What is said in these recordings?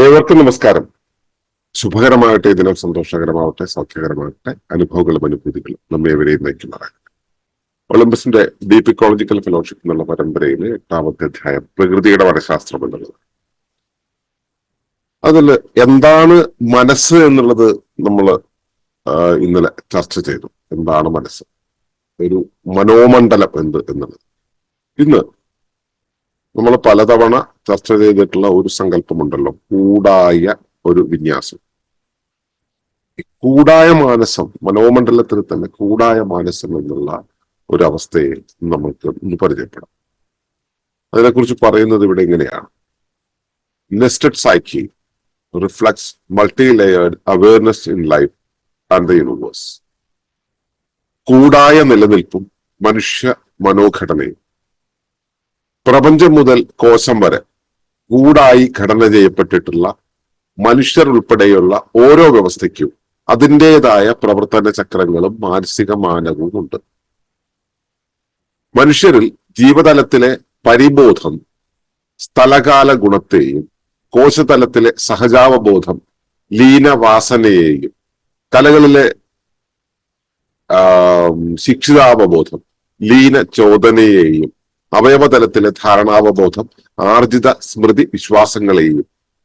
ഏവർക്കും നമസ്കാരം. ശുഭകരമാകട്ടെ, ദിനം സന്തോഷകരമാവട്ടെ, സൗഖ്യകരമാകട്ടെ, അനുഭവങ്ങളും അനുഭൂതികളും നമ്മെ എവരെയും നയിക്കുന്നതാകട്ടെ. ഒളിമ്പസിന്റെ ഡീപ് ഇക്കോളജിക്കൽ ഫെലോഷിപ്പ് എന്നുള്ള പരമ്പരയിലെ 8ാമത്തെ അധ്യായം പ്രകൃതിയുടെ മനഃശാസ്ത്രം എന്നുള്ളത്. അതിൽ എന്താണ് മനസ്സ് എന്നുള്ളത് നമ്മൾ ഇന്നലെ ചർച്ച ചെയ്തു. എന്താണ് മനസ്സ്, ഒരു മനോമണ്ഡലം എന്ത് എന്നുള്ളത്. ഇന്ന് നമ്മൾ പലതവണ ചർച്ച ചെയ്തിട്ടുള്ള ഒരു സങ്കല്പമുണ്ടല്ലോ, കൂടായ ഒരു വിന്യാസം. കൂടായ മാനസം, മനോമണ്ഡലത്തിൽ തന്നെ കൂടായ മാനസം എന്നുള്ള ഒരു അവസ്ഥയെ നമുക്ക് ഒന്ന് പരിചയപ്പെടാം. അതിനെക്കുറിച്ച് പറയുന്നത് ഇവിടെ ഇങ്ങനെയാണ്: nested psyche reflects multi layered awareness in life and the universe. കൂടായ നിലനിൽപ്പും മനുഷ്യ മനോഘടനയും പ്രപഞ്ചം മുതൽ കോശം വരെ കൂടായി ഘടന ചെയ്യപ്പെട്ടിട്ടുള്ള മനുഷ്യർ ഉൾപ്പെടെയുള്ള ഓരോ വ്യവസ്ഥയ്ക്കും അതിൻ്റെതായ പ്രവർത്തന ചക്രങ്ങളും മാനസിക മാനവും ഉണ്ട്. മനുഷ്യരിൽ ജീവതലത്തിലെ പരിബോധം സ്ഥലകാല ഗുണത്തെയും കോശതലത്തിലെ സഹജാവബോധം ലീനവാസനയെയും കലകളിലെ ശിക്ഷിതാവബോധം ലീന ചോദനയെയും അവയവതലത്തിലെ ധാരണാവബോധം ആർജിത സ്മൃതി വിശ്വാസങ്ങളെയും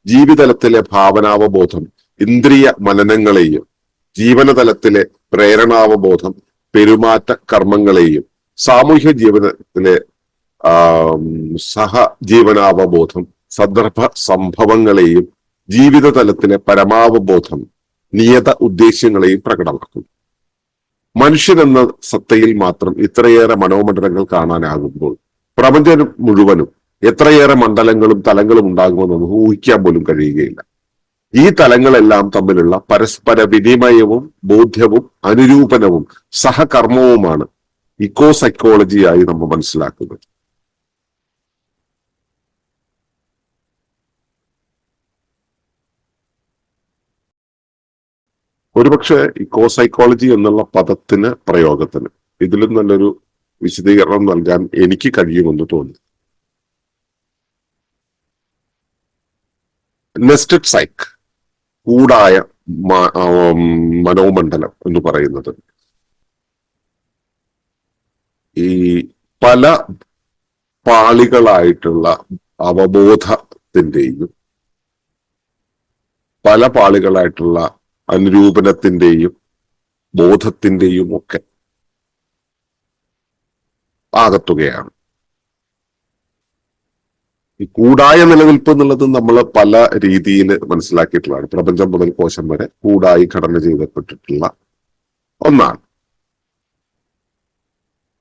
ജീവിതലത്തിലെ ഭാവനാവബോധം ഇന്ദ്രിയ മനനങ്ങളെയും ജീവനതലത്തിലെ പ്രേരണാവബോധം പെരുമാറ്റ കർമ്മങ്ങളെയും സാമൂഹ്യ ജീവനത്തിലെ സഹജീവനാവബോധം സന്ദർഭ സംഭവങ്ങളെയും ജീവിതതലത്തിലെ പരമാവബോധം നിയത ഉദ്ദേശ്യങ്ങളെയും പ്രകടമാക്കുന്നു. മനുഷ്യൻ എന്ന സത്തയിൽ മാത്രം ഇത്രയേറെ മനോമണ്ഡലങ്ങൾ കാണാനാകുമ്പോൾ പ്രപഞ്ചം മുഴുവനും എത്രയേറെ മണ്ഡലങ്ങളും തലങ്ങളും ഉണ്ടാകുമെന്ന് നമുക്ക് ഊഹിക്കാൻ പോലും കഴിയുകയില്ല. ഈ തലങ്ങളെല്ലാം തമ്മിലുള്ള പരസ്പര വിനിമയവും ബോധ്യവും അനുരൂപനവും സഹകർമ്മവുമാണ് ഇക്കോ സൈക്കോളജിയായി നമ്മൾ മനസ്സിലാക്കുന്നത്. ഒരുപക്ഷെ ഇക്കോ സൈക്കോളജി എന്നുള്ള പദത്തിന് പ്രയോഗത്തിന് ഇതിലും നല്ലൊരു വിശദീകരണം നൽകാൻ എനിക്ക് കഴിയുമെന്ന് തോന്നി. നെസ്റ്റഡ് സൈക്ക്, കൂടായ മനോമണ്ഡലം എന്ന് പറയുന്നത് ഈ പല പാളികളായിട്ടുള്ള അവബോധത്തിന്റെയും പല പാളികളായിട്ടുള്ള അനുരൂപനത്തിന്റെയും ബോധത്തിന്റെയും ഒക്കെ ആകത്തുകയാണ്. ഈ കൂടായ നിലനിൽപ്പ് എന്നുള്ളത് നമ്മൾ പല രീതിയിൽ മനസ്സിലാക്കിയിട്ടുള്ളതാണ്. പ്രപഞ്ചം മുതൽ കോശം വരെ കൂടായി ഘടന ചെയ്യപ്പെട്ടിട്ടുള്ള ഒന്നാണ്.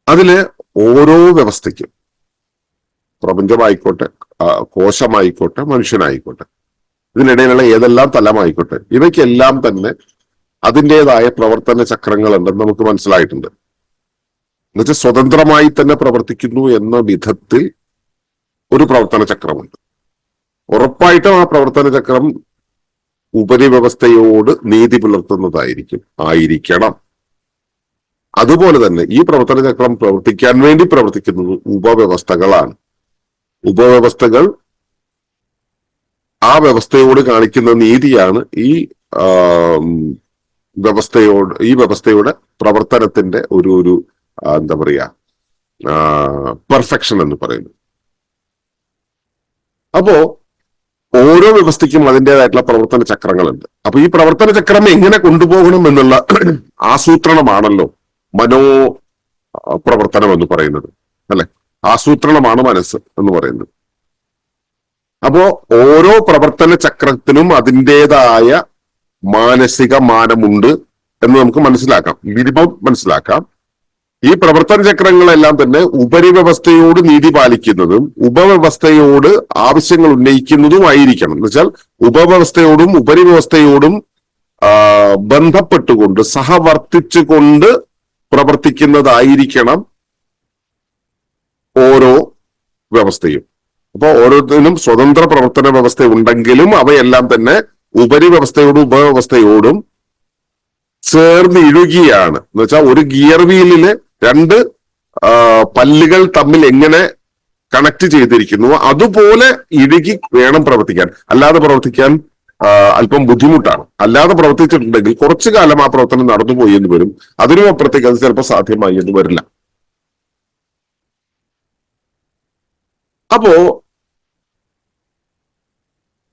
അതില് ഓരോ വ്യവസ്ഥയ്ക്കും, പ്രപഞ്ചമായിക്കോട്ടെ, കോശമായിക്കോട്ടെ, മനുഷ്യനായിക്കോട്ടെ, ഇതിനിടയിലുള്ള ഏതെല്ലാം തലമായിക്കോട്ടെ, ഇവയ്ക്കെല്ലാം തന്നെ അതിൻ്റെതായ പ്രവർത്തന ചക്രങ്ങൾ ഉണ്ടെന്ന് നമുക്ക് മനസ്സിലായിട്ടുണ്ട്. എന്നുവെച്ചാൽ സ്വതന്ത്രമായി തന്നെ പ്രവർത്തിക്കുന്നു എന്ന വിധത്തിൽ ഒരു പ്രവർത്തന ചക്രമുണ്ട്. ഉറപ്പായിട്ടും ആ പ്രവർത്തന ചക്രം ഉപരിവ്യവസ്ഥയോട് നീതി പുലർത്തുന്നതായിരിക്കണം. അതുപോലെ തന്നെ ഈ പ്രവർത്തന ചക്രം പ്രവർത്തിക്കാൻ വേണ്ടി പ്രവർത്തിക്കുന്നത് ഉപവ്യവസ്ഥകളാണ്. ഉപവ്യവസ്ഥകൾ ആ വ്യവസ്ഥയോട് കാണിക്കുന്ന നീതിയാണ് ഈ വ്യവസ്ഥയുടെ പ്രവർത്തനത്തിന്റെ ഒരു എന്താ പറയാ പെർഫെക്ഷൻ എന്ന് പറയുന്നത്. അപ്പോ ഓരോ വ്യവസ്ഥയ്ക്കും അതിൻ്റെതായിട്ടുള്ള പ്രവർത്തന ചക്രങ്ങളുണ്ട്. അപ്പൊ ഈ പ്രവർത്തന ചക്രം എങ്ങനെ കൊണ്ടുപോകണം എന്നുള്ള ആസൂത്രണമാണല്ലോ മനോ പ്രവർത്തനം എന്ന് പറയുന്നത്, അല്ലെ? ആസൂത്രണമാണ് മനസ്സ് എന്ന് പറയുന്നത്. അപ്പോ ഓരോ പ്രവർത്തന ചക്രത്തിനും അതിൻ്റെതായ മാനസിക മാനമുണ്ട് എന്ന് നമുക്ക് മനസ്സിലാക്കാം, മിനിമം മനസ്സിലാക്കാം. ഈ പ്രവർത്തന ചക്രങ്ങളെല്ലാം തന്നെ ഉപരിവ്യവസ്ഥയോട് നീതി പാലിക്കുന്നതും ഉപവ്യവസ്ഥയോട് ആവശ്യങ്ങൾ ഉന്നയിക്കുന്നതുമായിരിക്കണം. എന്ന് വെച്ചാൽ ഉപവ്യവസ്ഥയോടും ഉപരിവ്യവസ്ഥയോടും ബന്ധപ്പെട്ടുകൊണ്ട് സഹവർത്തിച്ചുകൊണ്ട് പ്രവർത്തിക്കുന്നതായിരിക്കണം ഓരോ വ്യവസ്ഥയും. അപ്പൊ ഓരോരുത്തരും സ്വതന്ത്ര പ്രവർത്തന വ്യവസ്ഥ ഉണ്ടെങ്കിലും അവയെല്ലാം തന്നെ ഉപരിവ്യവസ്ഥയോടും ഉപവ്യവസ്ഥയോടും ചേർന്ന് ഇഴുകിയാണ്. എന്ന് വെച്ചാൽ ഒരു ഗിയർ വീലില് രണ്ട് പല്ലുകൾ തമ്മിൽ എങ്ങനെ കണക്ട് ചെയ്തിരിക്കുന്നു. അതുപോലെ ഇഴുകി വേണം പ്രവർത്തിക്കാൻ. അല്ലാതെ പ്രവർത്തിക്കാൻ അല്പം ബുദ്ധിമുട്ടാണ്. അല്ലാതെ പ്രവർത്തിച്ചിട്ടുണ്ടെങ്കിൽ കുറച്ചു കാലം ആ പ്രവർത്തനം നടന്നുപോയി എന്ന് വരും. അതിനും അപ്പുറത്തേക്ക് അത് ചിലപ്പോൾ സാധ്യമായി എന്ന് വരില്ല. അപ്പോ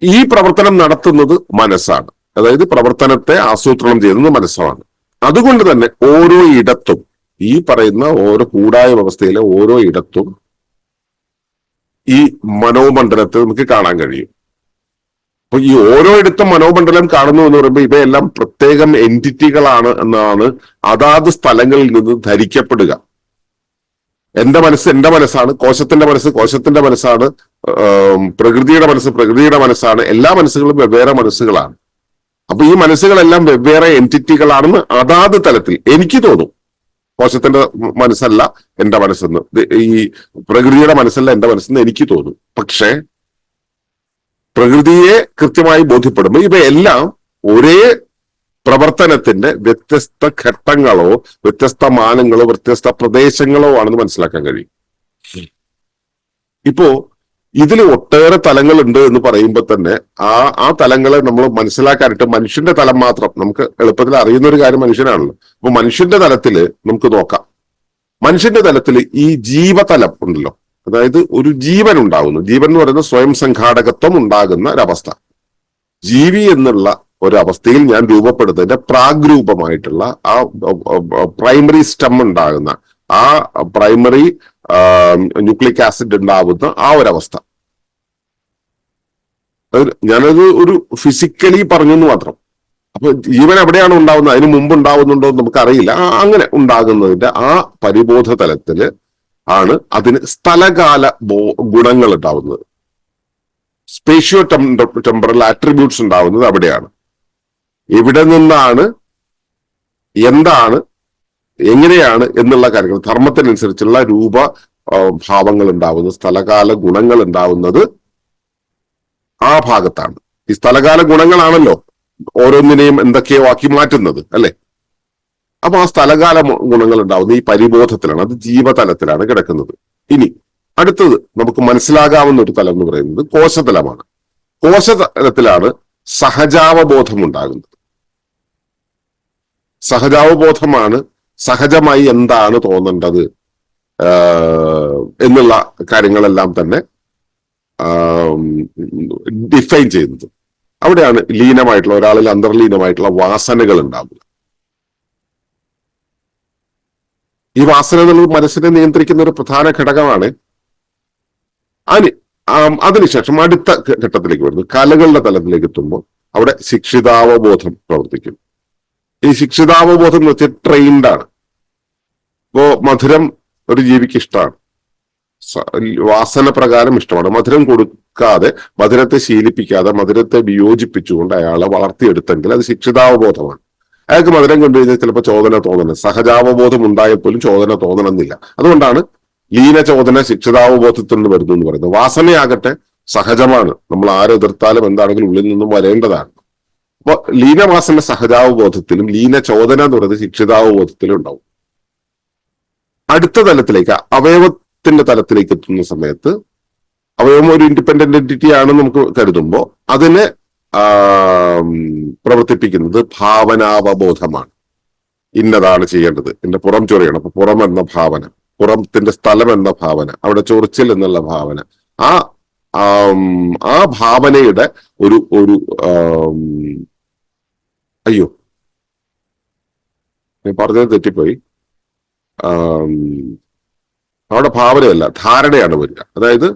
ഈ പ്രവർത്തനം നടത്തുന്നത് മനസ്സാണ്. അതായത് പ്രവർത്തനത്തെ ആസൂത്രണം ചെയ്യുന്നത് മനസ്സാണ്. അതുകൊണ്ട് തന്നെ ഓരോ ഇടത്തും, ഈ പറയുന്ന ഓരോ കൂടായ വ്യവസ്ഥയിലെ ഓരോ ഇടത്തും ഈ മനോമണ്ഡലത്തെ നമുക്ക് കാണാൻ കഴിയും. അപ്പൊ ഈ ഓരോ ഇടത്തും മനോമണ്ഡലം കാണുന്നു എന്ന് പറയുമ്പോൾ ഇവയെല്ലാം പ്രത്യേകം എൻറ്റിറ്റികളാണ് എന്നാണ് അതാത് സ്ഥലങ്ങളിൽ നിന്ന് ധരിക്കപ്പെടുക. എന്റെ മനസ്സ് എന്റെ മനസ്സാണ്, കോശത്തിന്റെ മനസ്സ് കോശത്തിന്റെ മനസ്സാണ്, പ്രകൃതിയുടെ മനസ്സ് പ്രകൃതിയുടെ മനസ്സാണ്. എല്ലാ മനസ്സുകളും വെവ്വേറെ മനസ്സുകളാണ്. അപ്പൊ ഈ മനസ്സുകളെല്ലാം വെവ്വേറെ എൻറ്റിറ്റികളാണെന്ന് അതാത് തലത്തിൽ എനിക്ക് തോന്നും. കോശത്തിന്റെ മനസ്സല്ല എന്റെ മനസ്സെന്ന്, ഈ പ്രകൃതിയുടെ മനസ്സല്ല എന്റെ മനസ്സെന്ന് എനിക്ക് തോന്നും. പക്ഷേ പ്രകൃതിയെ കൃത്യമായി ബോധ്യപ്പെടുമ്പോൾ ഇവയെല്ലാം ഒരേ പ്രവർത്തനത്തിന്റെ വ്യത്യസ്ത ഘട്ടങ്ങളോ വ്യത്യസ്ത മാനങ്ങളോ വ്യത്യസ്ത പ്രദേശങ്ങളോ ആണെന്ന് മനസ്സിലാക്കാൻ കഴിയും. ഇപ്പോ ഇതിൽ ഒട്ടേറെ തലങ്ങളുണ്ട് എന്ന് പറയുമ്പോൾ തന്നെ ആ തലങ്ങളെ നമ്മൾ മനസ്സിലാക്കാനായിട്ട് മനുഷ്യന്റെ തലം മാത്രം നമുക്ക് എളുപ്പത്തിൽ അറിയുന്ന ഒരു കാര്യം മനുഷ്യനാണല്ലോ. അപ്പൊ മനുഷ്യന്റെ തലത്തില് നമുക്ക് നോക്കാം. മനുഷ്യന്റെ തലത്തിൽ ഈ ജീവതലം ഉണ്ടല്ലോ, അതായത് ഒരു ജീവൻ ഉണ്ടാകുന്നു. ജീവൻ എന്ന് പറയുന്നത് സ്വയം സംഘാടകത്വം ഉണ്ടാകുന്ന ഒരവസ്ഥ. ജീവി എന്നുള്ള ഒരവസ്ഥയിൽ ഞാൻ രൂപപ്പെടുന്നതിന്റെ പ്രാഗ്രൂപമായിട്ടുള്ള ആ പ്രൈമറി സ്റ്റം ഉണ്ടാകുന്ന, ആ പ്രൈമറി ന്യൂക്ലിക് ആസിഡ് ഉണ്ടാവുന്ന ആ ഒരവസ്ഥ. ഞാനത് ഒരു ഫിസിക്കലി പറഞ്ഞെന്ന് മാത്രം. അപ്പൊ ജീവൻ എവിടെയാണ് ഉണ്ടാവുന്നത്, അതിന് മുമ്പ് ഉണ്ടാവുന്നുണ്ടോ എന്ന് നമുക്കറിയില്ല. അങ്ങനെ ഉണ്ടാകുന്നതിന്റെ ആ പരിബോധ തലത്തില് ആണ് അതിന് സ്ഥലകാല ഗുണങ്ങൾ ഉണ്ടാവുന്നത്. സ്പേഷ്യോ ടെമ്പറൽ ആട്രിബ്യൂട്ട്സ് ഉണ്ടാവുന്നത് അവിടെയാണ്. എവിടെ നിന്നാണ്, എന്താണ്, എങ്ങനെയാണ് എന്നുള്ള കാര്യങ്ങൾ, ധർമ്മത്തിനനുസരിച്ചുള്ള രൂപ ഭാവങ്ങൾ ഉണ്ടാവുന്നത്, സ്ഥലകാല ഗുണങ്ങൾ ഉണ്ടാവുന്നത് ആ ഭാഗത്താണ്. ഈ സ്ഥലകാല ഗുണങ്ങളാണല്ലോ ഓരോന്നിനെയും എന്തൊക്കെയോ ആക്കി മാറ്റുന്നത്, അല്ലെ? അപ്പൊ ആ സ്ഥലകാല ഗുണങ്ങൾ ഉണ്ടാവുന്നത് ഈ പരിബോധത്തിലാണ്. അത് ജീവതലത്തിലാണ് കിടക്കുന്നത്. ഇനി അടുത്തത് നമുക്ക് മനസ്സിലാകാവുന്ന ഒരു തലം എന്ന് പറയുന്നത് കോശതലമാണ്. കോശതലത്തിലാണ് സഹജാവബോധം ഉണ്ടാകുന്നത്. സഹജാവബോധമാണ് സഹജമായി എന്താണ് തോന്നേണ്ടത് എന്നുള്ള കാര്യങ്ങളെല്ലാം തന്നെ ഡിഫൈൻ ചെയ്യുന്നത്. അവിടെയാണ് ലീനമായിട്ടുള്ള, ഒരാളിൽ അന്തർലീനമായിട്ടുള്ള വാസനകൾ ഉണ്ടാവുക. ഈ വാസന എന്നുള്ളത് മനസ്സിനെ നിയന്ത്രിക്കുന്ന ഒരു പ്രധാന ഘടകമാണ്. അതിനുശേഷം അടുത്ത ഘട്ടത്തിലേക്ക് വരുന്നു, കലകളുടെ തലത്തിലേക്ക് എത്തുമ്പോൾ അവിടെ ശിക്ഷിതാവബോധം പ്രവർത്തിക്കും. ഈ ശിക്ഷിതാവബോധം എന്ന് വെച്ചാൽ ട്രെയിൻഡ് ആണ്. ഇപ്പോ മധുരം ഒരു ജീവിക്ക് ഇഷ്ടമാണ്, വാസന പ്രകാരം ഇഷ്ടമാണ്. മധുരം കൊടുക്കാതെ, മധുരത്തെ ശീലിപ്പിക്കാതെ, മധുരത്തെ വിയോജിപ്പിച്ചുകൊണ്ട് അയാളെ വളർത്തിയെടുത്തെങ്കിൽ അത് ശിക്ഷിതാവബോധമാണ്. അയാൾക്ക് മധുരം കണ്ടു കഴിഞ്ഞാൽ ചിലപ്പോൾ ചോദന തോന്നണം. സഹജാവബോധം ഉണ്ടായാൽ പോലും ചോദന തോന്നണമെന്നില്ല. അതുകൊണ്ടാണ് ലീനചോദന ശിക്ഷിതാവബോധത്തിൽ നിന്ന് വരുന്നു എന്ന് പറയുന്നത്. വാസനയാകട്ടെ സഹജമാണ്, നമ്മൾ ആരെതിർത്താലും എന്താണെങ്കിലും ഉള്ളിൽ നിന്നും വരേണ്ടതാണ്. അപ്പൊ ലീനവാസന സഹജാവബോധത്തിലും ലീനചോദന എന്ന് പറയുന്നത് ശിക്ഷിതാവബോധത്തിലും ഉണ്ടാവും. അടുത്ത തലത്തിലേക്ക്, അവയവത്തിന്റെ തലത്തിലേക്ക് എത്തുന്ന സമയത്ത്, അവയവം ഒരു ഇൻഡിപെൻഡന്റ് എൻറ്റിറ്റി ആണെന്ന് നമുക്ക് കരുതുമ്പോൾ അതിനെ പ്രവർത്തിപ്പിക്കുന്നത് ഭാവനാവബോധമാണ്. ഇന്നതാണ് ചെയ്യേണ്ടത്, എന്റെ പുറം ചൊറിയണം, അപ്പൊ പുറം എന്ന ഭാവന, പുറത്തിന്റെ സ്ഥലം എന്ന ഭാവന, അവിടെ ചൊറിച്ചിൽ എന്നുള്ള ഭാവന, ആ ഭാവനയുടെ ഒരു അയ്യോ ഞാൻ പറഞ്ഞത് തെറ്റിപ്പോയി. അവിടെ ഭാവനയല്ല, ധാരണയാണ് വരിക. അതായത്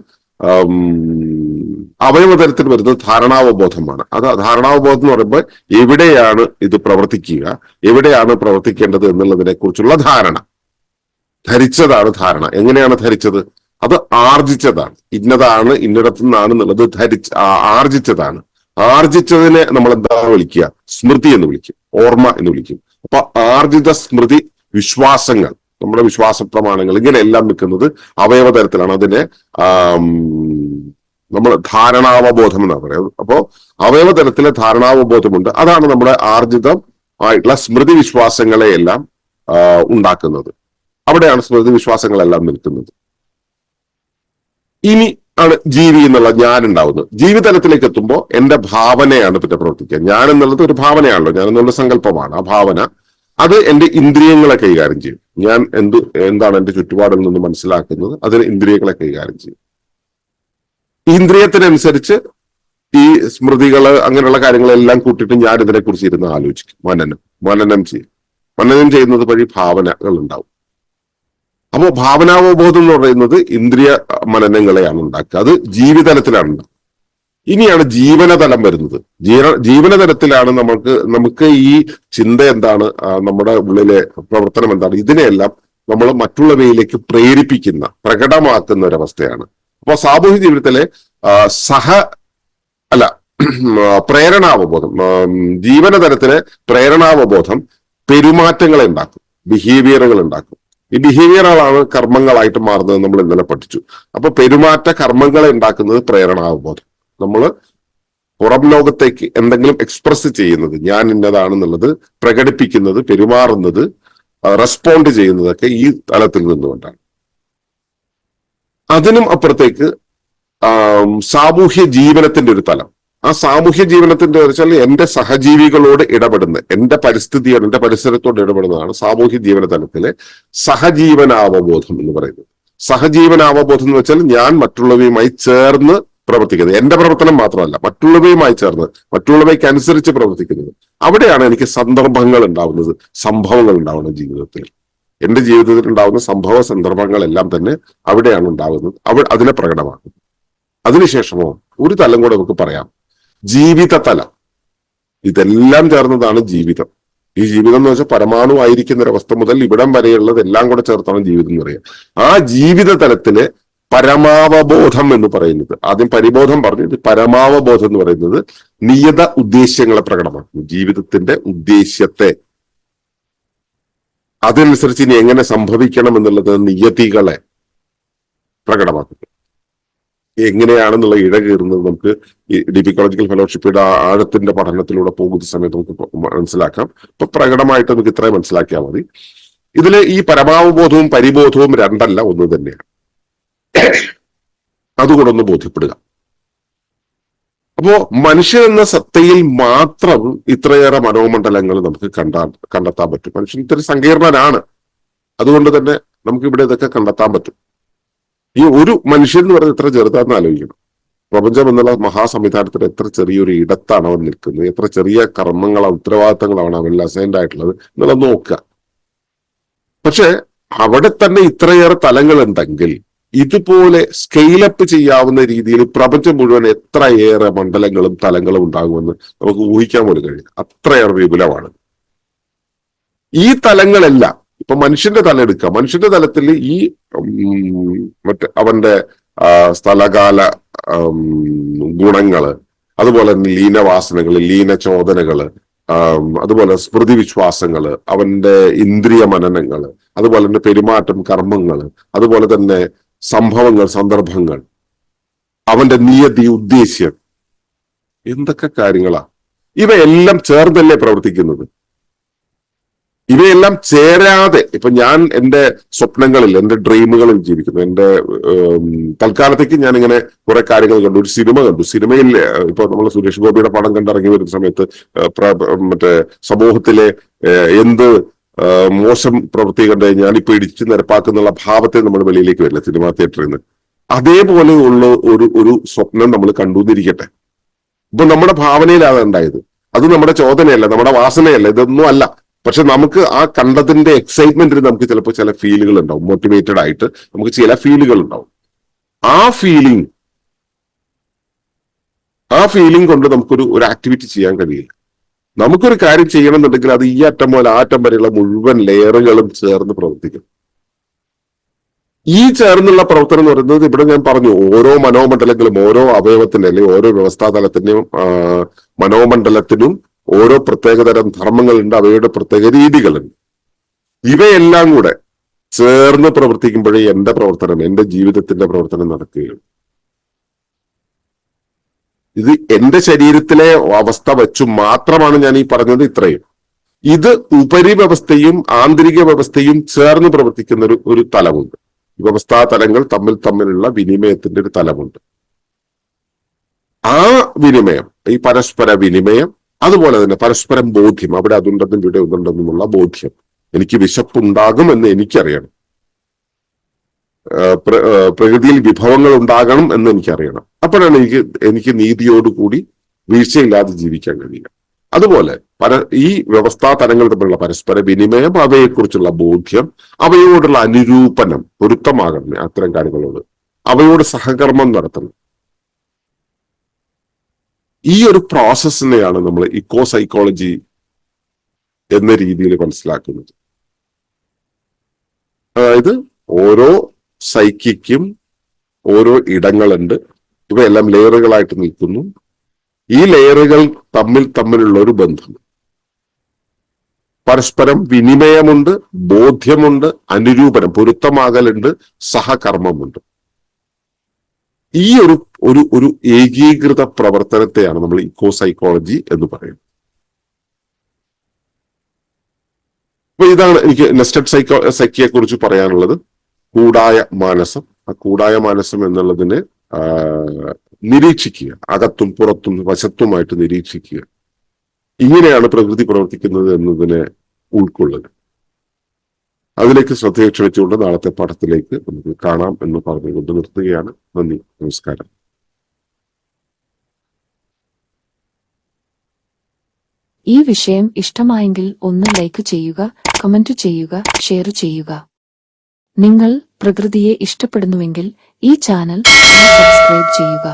അവയവതലത്തിൽ വരുന്നത് ധാരണാവബോധമാണ്. അത് ധാരണാവബോധം എന്ന് പറയുമ്പോൾ എവിടെയാണ് ഇത് പ്രവർത്തിക്കുക, എവിടെയാണ് പ്രവർത്തിക്കേണ്ടത് എന്നുള്ളതിനെ കുറിച്ചുള്ള ധാരണ. ധരിച്ചതാണ് ധാരണ. എങ്ങനെയാണ് ധരിച്ചത്? അത് ആർജിച്ചതാണ്. ഇന്നതാണ്, ഇന്നിടത്തു നിന്നാണ് എന്നുള്ളത് ആർജിച്ചതാണ്. ആർജിച്ചതിനെ നമ്മൾ എന്താ വിളിക്കുക? സ്മൃതി എന്ന് വിളിക്കും, ഓർമ്മ എന്ന് വിളിക്കും. അപ്പൊ ആർജിത സ്മൃതി വിശ്വാസങ്ങൾ, നമ്മുടെ വിശ്വാസ പ്രമാണങ്ങൾ, ഇങ്ങനെയെല്ലാം നിൽക്കുന്നത് അവയവതലത്തിലാണ്. അതിനെ നമ്മൾ ധാരണാവബോധം എന്നാ പറയുന്നത്. അപ്പോ അവയവതലത്തിലെ ധാരണാവബോധമുണ്ട്. അതാണ് നമ്മുടെ ആർജിതം ആയിട്ടുള്ള സ്മൃതി വിശ്വാസങ്ങളെ എല്ലാം ഉണ്ടാക്കുന്നത്. അവിടെയാണ് സ്മൃതി വിശ്വാസങ്ങളെല്ലാം നിൽക്കുന്നത്. ഇനി ആണ് ജീവി എന്നുള്ള ഞാൻ ഉണ്ടാവുന്നത്. ജീവിതലത്തിലേക്ക് എത്തുമ്പോൾ എന്റെ ഭാവനയാണ് പിന്നെ പ്രവർത്തിക്കുക. ഞാൻ എന്നുള്ളത് ഒരു ഭാവനയാണല്ലോ, ഞാൻ എന്നുള്ള സങ്കല്പമാണ്. ആ ഭാവന അത് എന്റെ ഇന്ദ്രിയങ്ങളെ കൈകാര്യം ചെയ്യും. ഞാൻ എന്താണ് എന്റെ ചുറ്റുപാടിൽ നിന്ന് മനസ്സിലാക്കുന്നത്, അതിന് ഇന്ദ്രിയങ്ങളെ കൈകാര്യം ചെയ്യും. ഇന്ദ്രിയത്തിനനുസരിച്ച് ഈ സ്മൃതികള് അങ്ങനെയുള്ള കാര്യങ്ങളെല്ലാം കൂട്ടിയിട്ട് ഞാൻ ഇതിനെക്കുറിച്ച് ഇരുന്ന് ആലോചിക്കും, മനനം ചെയ്യും. മനനം ചെയ്യുന്നത് വഴി ഭാവനകൾ ഉണ്ടാവും. അപ്പോൾ ഭാവനാവബോധം എന്ന് പറയുന്നത് ഇന്ദ്രിയ മനനങ്ങളെയാണ് ഉണ്ടാക്കുക. അത് ജീവിതലത്തിലാണ് ഉണ്ടാക്കുക. ഇനിയാണ് ജീവനതലം വരുന്നത്. ജീവനതലത്തിലാണ് നമുക്ക് ഈ ചിന്ത എന്താണ്, നമ്മുടെ ഉള്ളിലെ പ്രവർത്തനം എന്താണ്, ഇതിനെയെല്ലാം നമ്മൾ മറ്റുള്ളവയിലേക്ക് പ്രേരിപ്പിക്കുന്ന, പ്രകടമാക്കുന്ന ഒരവസ്ഥയാണ്. അപ്പോൾ സാമൂഹ്യ ജീവിതത്തിലെ പ്രേരണാവബോധം, ജീവനതലത്തിലെ പ്രേരണാവബോധം പെരുമാറ്റങ്ങളെ ഉണ്ടാക്കും, ബിഹേവിയറുകൾ ഉണ്ടാക്കും. ഈ ബിഹേവിയറുകളാണ് കർമ്മങ്ങളായിട്ട് മാറുന്നത് നമ്മൾ ഇന്നലെ പഠിച്ചു. അപ്പൊ പെരുമാറ്റ കർമ്മങ്ങളെ ഉണ്ടാക്കുന്നത് പ്രേരണാവബോധം. നമ്മൾ പുറം ലോകത്തേക്ക് എന്തെങ്കിലും എക്സ്പ്രസ് ചെയ്യുന്നത്, ഞാൻ ഇന്നതാണെന്നുള്ളത് പ്രകടിപ്പിക്കുന്നത്, പെരുമാറുന്നത്, റെസ്പോണ്ട് ചെയ്യുന്നതൊക്കെ ഈ തലത്തിൽ നിന്നുകൊണ്ടാണ്. അതിനും അപ്പുറത്തേക്ക് സാമൂഹ്യ ജീവനത്തിന്റെ ഒരു തലം. ആ സാമൂഹ്യ ജീവനത്തിന്റെ വെച്ചാൽ എന്റെ സഹജീവികളോട് ഇടപെടുന്ന, എന്റെ പരിസ്ഥിതിയോട്, എന്റെ പരിസരത്തോട് ഇടപെടുന്നതാണ് സാമൂഹ്യ ജീവന തലത്തിലെ സഹജീവനാവബോധം എന്ന് പറയുന്നത്. സഹജീവനാവബോധം എന്ന് വെച്ചാൽ ഞാൻ മറ്റുള്ളവയുമായി ചേർന്ന് പ്രവർത്തിക്കുന്നത്, എന്റെ പ്രവർത്തനം മാത്രമല്ല, മറ്റുള്ളവയുമായി ചേർന്ന്, മറ്റുള്ളവയ്ക്ക് അനുസരിച്ച് പ്രവർത്തിക്കുന്നത്. അവിടെയാണ് എനിക്ക് സന്ദർഭങ്ങൾ ഉണ്ടാവുന്നത്, സംഭവങ്ങൾ ഉണ്ടാവുന്നത്. ജീവിതത്തിൽ എന്റെ ജീവിതത്തിൽ ഉണ്ടാവുന്ന സംഭവ സന്ദർഭങ്ങളെല്ലാം തന്നെ അവിടെയാണ് ഉണ്ടാകുന്നത്, അതിനെ പ്രകടമാക്കുന്നത്. അതിനുശേഷമോ ഒരു തലം കൂടെ നമുക്ക് പറയാം, ജീവിത തലം. ഇതെല്ലാം ചേർന്നതാണ് ജീവിതം. ഈ ജീവിതം എന്ന് വെച്ചാൽ പരമാണു ആയിരിക്കുന്ന ഒരവസ്ഥ മുതൽ ഇവിടം വരെയുള്ളത് എല്ലാം കൂടെ ചേർത്താണ് ജീവിതം എന്ന് പറയുക. ആ ജീവിത തലത്തിലെ പരമാവബോധം എന്ന് പറയുന്നത്, ആദ്യം പരിബോധം പറഞ്ഞു, ഇത് പരമാവബോധം എന്ന് പറയുന്നത് നിയത ഉദ്ദേശ്യങ്ങളെ പ്രകടമാക്കുന്നു. ജീവിതത്തിന്റെ ഉദ്ദേശ്യത്തെ, അതനുസരിച്ച് ഇനി എങ്ങനെ സംഭവിക്കണം എന്നുള്ളത് നിയതികളെ പ്രകടമാക്കുന്നു. എങ്ങനെയാണെന്നുള്ള ഇഴ കീറുന്നത് നമുക്ക് ഈ ഡിപിക്കോളജിക്കൽ ഫെലോഷിപ്പിയുടെ ആഴത്തിന്റെ പഠനത്തിലൂടെ പോകുന്ന സമയത്ത് നമുക്ക് മനസ്സിലാക്കാം. ഇപ്പൊ പ്രകടമായിട്ട് നമുക്ക് ഇത്രയും മനസ്സിലാക്കിയാൽ മതി. ഇതിലെ ഈ പരമാവബോധവും പരിബോധവും രണ്ടല്ല, ഒന്ന് തന്നെയാണ്. അതുകൂടെ ഒന്ന് ബോധ്യപ്പെടുക. അപ്പോ മനുഷ്യൻ എന്ന സത്തയിൽ മാത്രം ഇത്രയേറെ മനോമണ്ഡലങ്ങൾ നമുക്ക് കണ്ടെത്താൻ പറ്റും. മനുഷ്യൻ ഇത്തിരി സങ്കീർണനാണ്, അതുകൊണ്ട് തന്നെ നമുക്ക് ഇവിടെ ഇതൊക്കെ കണ്ടെത്താൻ പറ്റും. ഈ ഒരു മനുഷ്യൻ എന്ന് പറയുന്നത് എത്ര ചെറുതാണെന്ന് ആലോചിക്കണം. പ്രപഞ്ചം എന്നുള്ള മഹാസംവിധാനത്തിൽ എത്ര ചെറിയൊരു ഇടത്താണ് അവൻ നിൽക്കുന്നത്, എത്ര ചെറിയ കർമ്മങ്ങളാണ്, ഉത്തരവാദിത്തങ്ങളാണ് അവനിൽ അസൈൻഡ് ആയിട്ടുള്ളത് എന്നുള്ളത് നോക്കുക. പക്ഷെ അവിടെ തന്നെ ഇത്രയേറെ തലങ്ങൾ ഉണ്ടെങ്കിൽ ഇതുപോലെ സ്കെയിലപ്പ് ചെയ്യാവുന്ന രീതിയിൽ പ്രപഞ്ചം മുഴുവൻ എത്രയേറെ മണ്ഡലങ്ങളും തലങ്ങളും ഉണ്ടാകുമെന്ന് നമുക്ക് ഊഹിക്കാൻ പോലും കഴിയില്ല. അത്രയേറെ വിപുലമാണ് ഈ തലങ്ങളെല്ലാം. ഇപ്പൊ മനുഷ്യന്റെ തലം എടുക്കുക, മനുഷ്യന്റെ തലത്തിൽ ഈ അവന്റെ സ്ഥലകാല ഗുണങ്ങള്, അതുപോലെ തന്നെ ലീനവാസനകള്, ലീനചോദനകള്, അതുപോലെ സ്മൃതി വിശ്വാസങ്ങള്, അവന്റെ ഇന്ദ്രിയ മനനങ്ങള്, അതുപോലെ തന്നെ പെരുമാറ്റം, കർമ്മങ്ങള്, അതുപോലെ തന്നെ സംഭവങ്ങൾ, സന്ദർഭങ്ങൾ, അവന്റെ നിയതി, ഉദ്ദേശ്യം, എന്തൊക്കെ കാര്യങ്ങളാ. ഇവയെല്ലാം ചേർന്നല്ലേ പ്രവർത്തിക്കുന്നത്. ഇവയെല്ലാം ചേരാതെ ഇപ്പൊ ഞാൻ എന്റെ സ്വപ്നങ്ങളിൽ, എന്റെ ഡ്രീമുകളിൽ ജീവിക്കുന്നു. എന്റെ തൽക്കാലത്തേക്ക് ഞാൻ ഇങ്ങനെ കുറെ കാര്യങ്ങൾ കണ്ടു. ഒരു സിനിമ കണ്ടു. സിനിമയിൽ ഇപ്പൊ നമ്മൾ സുരേഷ് ഗോപിയുടെ പടം കണ്ടിറങ്ങി വരുന്ന സമയത്ത് സമൂഹത്തിലെ എന്ത് മോശം പ്രവൃത്തി കണ്ടു കഴിഞ്ഞാൽ ഇപ്പൊ ഇടിച്ചു നിരപ്പാക്കുന്നുള്ള ഭാവത്തെ നമ്മൾ വെളിയിലേക്ക് വരില്ല സിനിമാ തിയേറ്ററിൽ നിന്ന്. അതേപോലെ ഉള്ള ഒരു സ്വപ്നം നമ്മൾ കണ്ടുവന്നിരിക്കട്ടെ. ഇപ്പൊ നമ്മുടെ ഭാവനയിലാണ് ഉണ്ടായത്. അത് നമ്മുടെ ചോദനയല്ല, നമ്മുടെ വാസനയല്ല, ഇതൊന്നും അല്ല. പക്ഷെ നമുക്ക് ആ കണ്ടതിന്റെ എക്സൈറ്റ്മെന്റിൽ നമുക്ക് ചിലപ്പോൾ ചില ഫീലുകൾ ഉണ്ടാവും. മോട്ടിവേറ്റഡ് ആയിട്ട് നമുക്ക് ചില ഫീലുകൾ ഉണ്ടാവും. ആ ഫീലിംഗ് കൊണ്ട് നമുക്കൊരു ആക്ടിവിറ്റി ചെയ്യാൻ കഴിയില്ല. നമുക്കൊരു കാര്യം ചെയ്യണമെന്നുണ്ടെങ്കിൽ അത് ഈ അറ്റം മുതൽ ആ അറ്റം വരെയുള്ള മുഴുവൻ ലെയറുകളും ചേർന്ന് പ്രവർത്തിക്കും. ഈ ചേർന്നുള്ള പ്രവർത്തനം എന്ന് പറയുന്നത് ഇവിടെ ഞാൻ പറഞ്ഞു, ഓരോ മനോമണ്ഡലങ്ങളും, ഓരോ അവയവത്തിന്റെ അല്ലെങ്കിൽ ഓരോ വ്യവസ്ഥാതലത്തിന്റെയും മനോമണ്ഡലത്തിനും ഓരോ പ്രത്യേകതരം ധർമ്മങ്ങളുണ്ട്, അവയുടെ പ്രത്യേക രീതികളുണ്ട്. ഇവയെല്ലാം കൂടെ ചേർന്ന് പ്രവർത്തിക്കുമ്പോഴേ എന്റെ പ്രവർത്തനം, എന്റെ ജീവിതത്തിന്റെ പ്രവർത്തനം നടക്കുകയുള്ളൂ. ഇത് എന്റെ ശരീരത്തിലെ അവസ്ഥ വെച്ചു മാത്രമാണ് ഞാൻ ഈ പറഞ്ഞത്. ഇത്രയും ഇത് ഉപരിവ്യവസ്ഥയും ആന്തരിക വ്യവസ്ഥയും ചേർന്ന് പ്രവർത്തിക്കുന്ന ഒരു തലമുണ്ട്. വ്യവസ്ഥാ തലങ്ങൾ തമ്മിലുള്ള വിനിമയത്തിന്റെ ഒരു തലമുണ്ട്. ആ വിനിമയം, ഈ പരസ്പര വിനിമയം, അതുപോലെ തന്നെ പരസ്പരം ബോധ്യം, അവിടെ അതുണ്ടെന്നും ഇവിടെ ഇതുണ്ടെന്നുമുള്ള ബോധ്യം. എനിക്ക് വിശപ്പുണ്ടാകുമെന്ന് എനിക്കറിയണം, പ്രകൃതിയിൽ വിഭവങ്ങൾ ഉണ്ടാകണം എന്ന് എനിക്കറിയണം. അപ്പോഴാണ് എനിക്ക് നീതിയോടുകൂടി വീഴ്ചയില്ലാതെ ജീവിക്കാൻ കഴിയുക. അതുപോലെ ഈ വ്യവസ്ഥാ തലങ്ങൾ തമ്മിലുള്ള പരസ്പര വിനിമയം, അവയെക്കുറിച്ചുള്ള ബോധ്യം, അവയോടുള്ള അനുരൂപനം, പൊരുത്തമാകണം അത്തരം കാര്യങ്ങളോട്, അവയോട് സഹകർമ്മം നടത്തണം. ഈ ഒരു പ്രോസസ്സിനെയാണ് നമ്മൾ ഇക്കോ സൈക്കോളജി എന്ന രീതിയിൽ മനസ്സിലാക്കുന്നത്. അതായത് ഓരോ സൈക്കിക്കും ഓരോ ഇടങ്ങളുണ്ട്, ഇവയെല്ലാം ലെയറുകളായിട്ട് നിൽക്കുന്നു. ഈ ലെയറുകൾ തമ്മിലുള്ള ഒരു ബന്ധം, പരസ്പരം വിനിമയമുണ്ട്, ബോധ്യമുണ്ട്, അനുരൂപനം, പൊരുത്തമാകലുണ്ട്, സഹകർമ്മമുണ്ട്. ഈ ഒരു ഏകീകൃത പ്രവർത്തനത്തെയാണ് നമ്മൾ ഇക്കോ സൈക്കോളജി എന്ന് പറയുന്നത്. അപ്പൊ ഇതാണ് എനിക്ക് നെസ്റ്റഡ് സൈക്കിയെ കുറിച്ച് പറയാനുള്ളത്. കൂടായ മാനസം. ആ കൂടായ മാനസം എന്നുള്ളതിനെ നിരീക്ഷിക്കുക, അകത്തും പുറത്തും വശത്തുമായിട്ട് നിരീക്ഷിക്കുക. ഇങ്ങനെയാണ് പ്രകൃതി പ്രവർത്തിക്കുന്നത് എന്നതിനെ ഉൾക്കൊള്ളുക. അതിലേക്ക് ശ്രദ്ധയെ ക്ഷണിച്ചുകൊണ്ട് നാളത്തെ പാഠത്തിലേക്ക് നമുക്ക് കാണാം എന്ന് പറഞ്ഞുകൊണ്ട് നിർത്തുകയാണ്. നന്ദി, നമസ്കാരം. ഈ വിഷയം ഇഷ്ടമായെങ്കിൽ ഒന്ന് ലൈക്ക് ചെയ്യുക, കമന്റ് ചെയ്യുക, ഷെയർ ചെയ്യുക. നിങ്ങൾ പ്രകൃതിയെ ഇഷ്ടപ്പെടുന്നുവെങ്കിൽ ഈ ചാനൽ സബ്സ്ക്രൈബ് ചെയ്യുക.